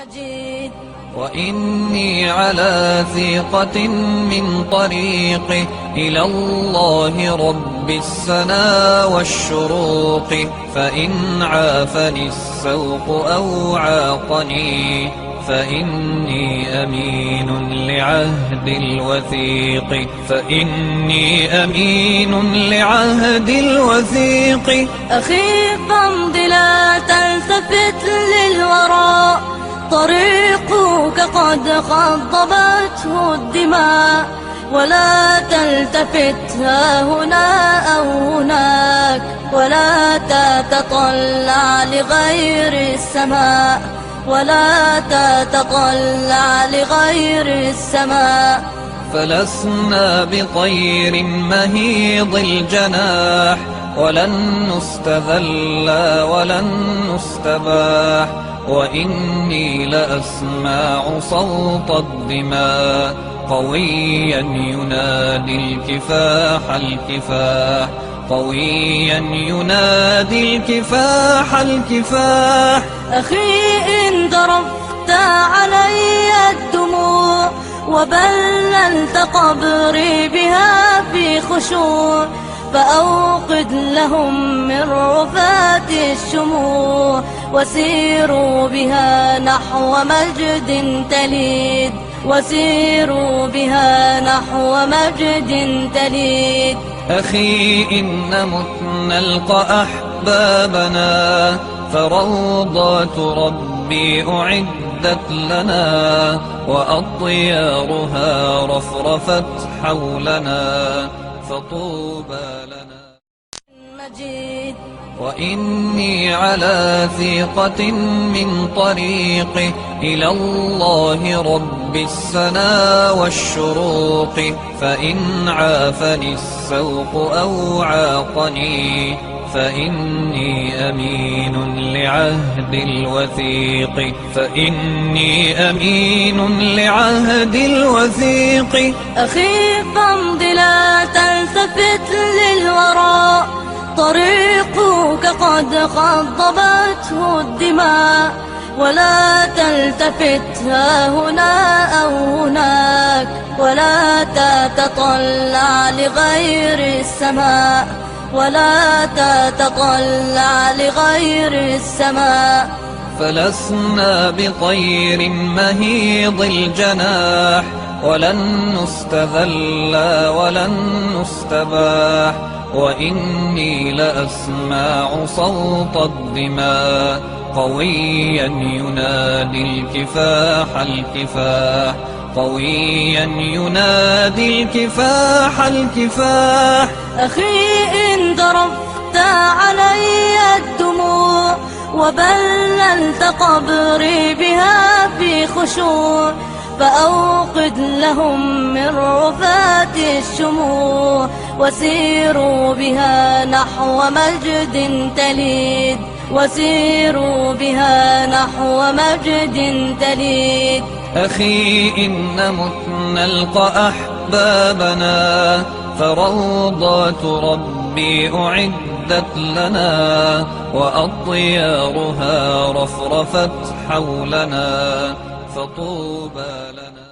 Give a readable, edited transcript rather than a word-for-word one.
مجيد. وإني على ثقة من طريقه إلى الله رب السنا والشروق، فإن عافني السوق أو عاقني فإني أمين لعهد الوثيق، فإني أمين لعهد الوثيق. أخي فامض لا تلتفت للوراء، طريقك قد خضبته الدماء، ولا تلتفت ها هنا أو هناك، ولا تتطلع لغير السماء، ولا تتطلع لغير السماء. فلسنا بطير مهيض الجناح، ولن نستذل ولن نستباح، وإني لأسمع صوت الدماء قويا ينادي الكفاح الكفاح، قويا ينادي الكفاح الكفاح. أخي إن ذرفت علي الدموع، وبللت قبري بها في خشوع، فأوقد لهم من رفات الشموع، وسيروا بها نحو مجد تليد، وسيروا بها نحو مجد تليد. أخي إن مت نلقى أحبابنا، فروضات ربي أعدت لنا، وأطيارها رفرفت حولنا، فطوبى لنا مجيد. وإني على ثقة من طريقه إلى الله رب السنا والشروق، فإن عافني السوق أو عاقني فإني أمين لعهد الوثيق، فإني أمين لعهد الوثيق. أخي فامض لا تلتفت للوراء، طريقك قد خضبته الدماء، ولا تلتفت ها هنا أو هناك، ولا تتطلع لغير السماء، ولا تتطلع لغير السماء. فلسنا بطير مهيض الجناح، ولن نستذل ولن نستباح، وإني لأسمع صوت الدماء قويا ينادي الكفاح الكفاح، قويا ينادي الكفاح الكفاح. أخي إن ذرفت علي الدموع، وبللت قبري بها في خشوع، فأوقد لهم من رفات الشموع، وسيروا بها نحو مجد تليد، وسيروا بها نحو مجد تليد. أخي إن مت نلقى أحبابنا، فروضات ربي أعدت لنا، وأطيارها رفرفت حولنا، فطوبى لنا.